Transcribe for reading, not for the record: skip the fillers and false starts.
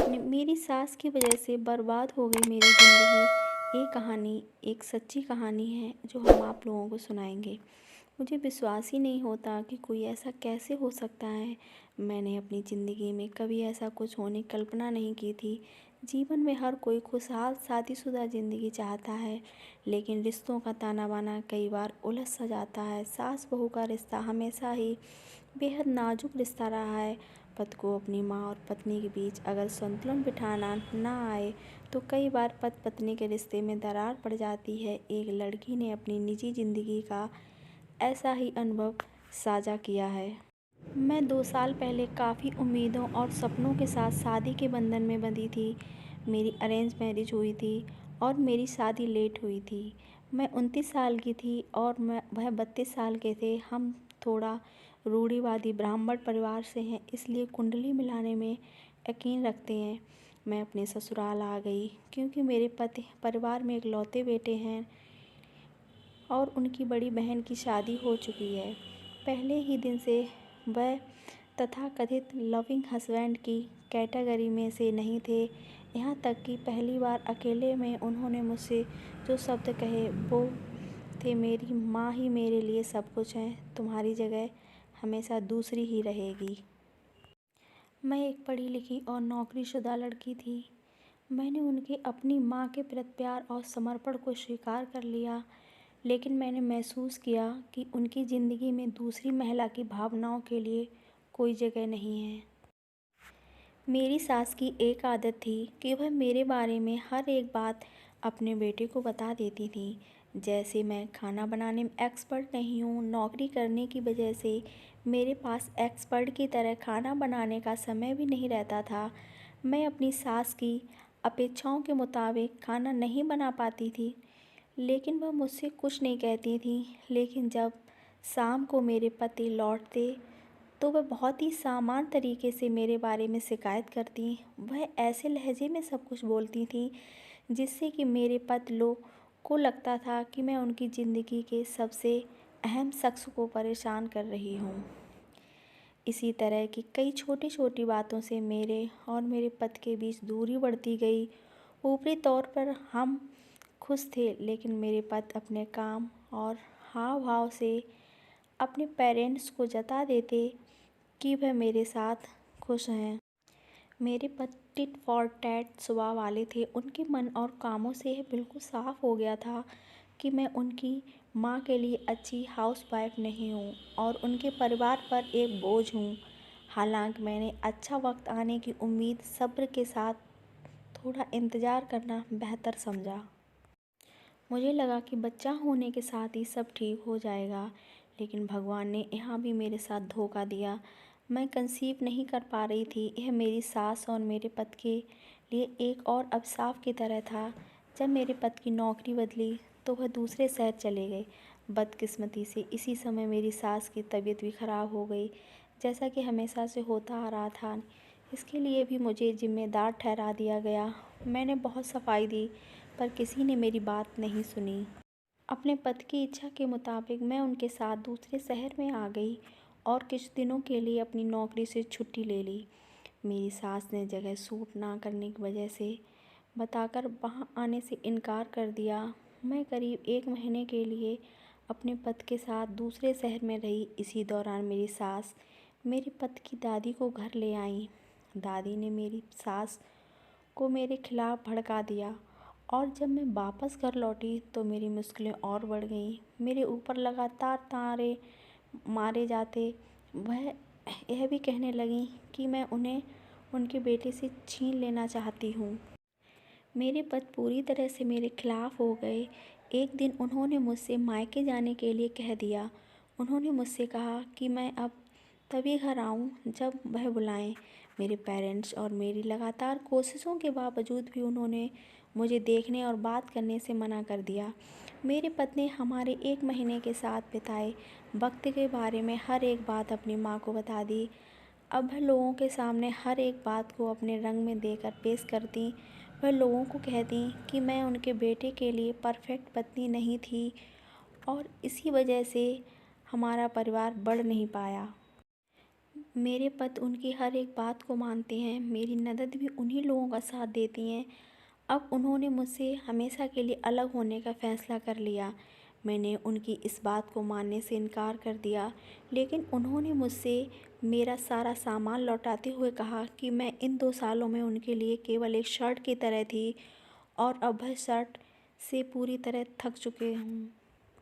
मेरी सास की वजह से बर्बाद हो गई मेरी ज़िंदगी। ये कहानी एक सच्ची कहानी है जो हम आप लोगों को सुनाएंगे। मुझे विश्वास ही नहीं होता कि कोई ऐसा कैसे हो सकता है। मैंने अपनी ज़िंदगी में कभी ऐसा कुछ होने की कल्पना नहीं की थी। जीवन में हर कोई खुशहाल शादीशुदा ज़िंदगी चाहता है, लेकिन रिश्तों का ताना बाना कई बार उलझ सा जाता है। सास बहू का रिश्ता हमेशा ही बेहद नाजुक रिश्ता रहा है। पति को अपनी माँ और पत्नी के बीच अगर संतुलन बिठाना ना आए तो कई बार पति पत्नी के रिश्ते में दरार पड़ जाती है। एक लड़की ने अपनी निजी ज़िंदगी का ऐसा ही अनुभव साझा किया है। मैं 2 साल पहले काफ़ी उम्मीदों और सपनों के साथ शादी के बंधन में बंधी थी। मेरी अरेंज मैरिज हुई थी और मेरी शादी लेट हुई थी। मैं 29 साल की थी और वह 32 साल के थे। हम थोड़ा रूढ़िवादी ब्राह्मण परिवार से हैं, इसलिए कुंडली मिलाने में यकीन रखते हैं। मैं अपने ससुराल आ गई क्योंकि मेरे पति परिवार में इकलौते बेटे हैं और उनकी बड़ी बहन की शादी हो चुकी है। पहले ही दिन से वह तथाकथित लविंग हस्बैंड की कैटेगरी में से नहीं थे। यहाँ तक कि पहली बार अकेले में उन्होंने मुझसे जो शब्द कहे वो थे, मेरी माँ ही मेरे लिए सब कुछ है, तुम्हारी जगह हमेशा दूसरी ही रहेगी। मैं एक पढ़ी लिखी और नौकरीशुदा लड़की थी। मैंने उनके अपनी माँ के प्रति प्यार और समर्पण को स्वीकार कर लिया, लेकिन मैंने महसूस किया कि उनकी ज़िंदगी में दूसरी महिला की भावनाओं के लिए कोई जगह नहीं है। मेरी सास की एक आदत थी कि वह मेरे बारे में हर एक बात अपने बेटे को बता देती थी। जैसे मैं खाना बनाने में एक्सपर्ट नहीं हूँ। नौकरी करने की वजह से मेरे पास एक्सपर्ट की तरह खाना बनाने का समय भी नहीं रहता था। मैं अपनी सास की अपेक्षाओं के मुताबिक खाना नहीं बना पाती थी, लेकिन वह मुझसे कुछ नहीं कहती थी। लेकिन जब शाम को मेरे पति लौटते तो वह बहुत ही सामान्य तरीके से मेरे बारे में शिकायत करती। वह ऐसे लहजे में सब कुछ बोलती थी जिससे कि मेरे पति लोग को लगता था कि मैं उनकी ज़िंदगी के सबसे अहम शख्स को परेशान कर रही हूँ। इसी तरह की कई छोटी छोटी बातों से मेरे और मेरे पति के बीच दूरी बढ़ती गई। ऊपरी तौर पर हम खुश थे, लेकिन मेरे पति अपने काम और हाव भाव से अपने पेरेंट्स को जता देते कि वह मेरे साथ खुश हैं। मेरे पति टिट फॉर टैट स्वभाव वाले थे। उनके मन और कामों से यह बिल्कुल साफ हो गया था कि मैं उनकी माँ के लिए अच्छी हाउसवाइफ नहीं हूँ और उनके परिवार पर एक बोझ हूँ। हालांकि मैंने अच्छा वक्त आने की उम्मीद सब्र के साथ थोड़ा इंतज़ार करना बेहतर समझा। मुझे लगा कि बच्चा होने के साथ ही सब ठीक हो जाएगा, लेकिन भगवान ने यहाँ भी मेरे साथ धोखा दिया। मैं कंसीव नहीं कर पा रही थी। यह मेरी सास और मेरे पति के लिए एक और अभिशाप की तरह था। जब मेरे पति की नौकरी बदली तो वह दूसरे शहर चले गए। बदकिस्मती से इसी समय मेरी सास की तबीयत भी खराब हो गई, जैसा कि हमेशा से होता आ रहा था। इसके लिए भी मुझे जिम्मेदार ठहरा दिया गया। मैंने बहुत सफाई दी, पर किसी ने मेरी बात नहीं सुनी। अपने पति की इच्छा के मुताबिक मैं उनके साथ दूसरे शहर में आ गई और कुछ दिनों के लिए अपनी नौकरी से छुट्टी ले ली। मेरी सास ने जगह सूट ना करने की वजह से बताकर वहाँ आने से इनकार कर दिया। मैं करीब 1 महीने के लिए अपने पति के साथ दूसरे शहर में रही। इसी दौरान मेरी सास मेरे पति की दादी को घर ले आई। दादी ने मेरी सास को मेरे खिलाफ भड़का दिया और जब मैं वापस घर लौटी तो मेरी मुश्किलें और बढ़ गईं। मेरे ऊपर लगातार ताने मारे जाते। वह यह भी कहने लगी कि मैं उन्हें उनके बेटे से छीन लेना चाहती हूँ। मेरे पति पूरी तरह से मेरे खिलाफ हो गए। एक दिन उन्होंने मुझसे मायके जाने के लिए कह दिया। उन्होंने मुझसे कहा कि मैं अब तभी घर आऊँ जब वह बुलाएं। मेरे पेरेंट्स और मेरी लगातार कोशिशों के बावजूद भी उन्होंने मुझे देखने और बात करने से मना कर दिया। मेरे पति ने हमारे 1 महीने के साथ बिताए वक्त के बारे में हर एक बात अपनी माँ को बता दी। अब वह लोगों के सामने हर एक बात को अपने रंग में देकर पेश करती। वह लोगों को कहती कि मैं उनके बेटे के लिए परफेक्ट पत्नी नहीं थी और इसी वजह से हमारा परिवार बढ़ नहीं पाया। मेरे पति उनकी हर एक बात को मानते हैं, मेरी ननद भी उन्हीं लोगों का साथ देती हैं। अब उन्होंने मुझसे हमेशा के लिए अलग होने का फ़ैसला कर लिया। मैंने उनकी इस बात को मानने से इनकार कर दिया, लेकिन उन्होंने मुझसे मेरा सारा सामान लौटाते हुए कहा कि मैं इन 2 सालों में उनके लिए केवल एक शर्ट की तरह थी और अब वह शर्ट से पूरी तरह थक चुके हूँ।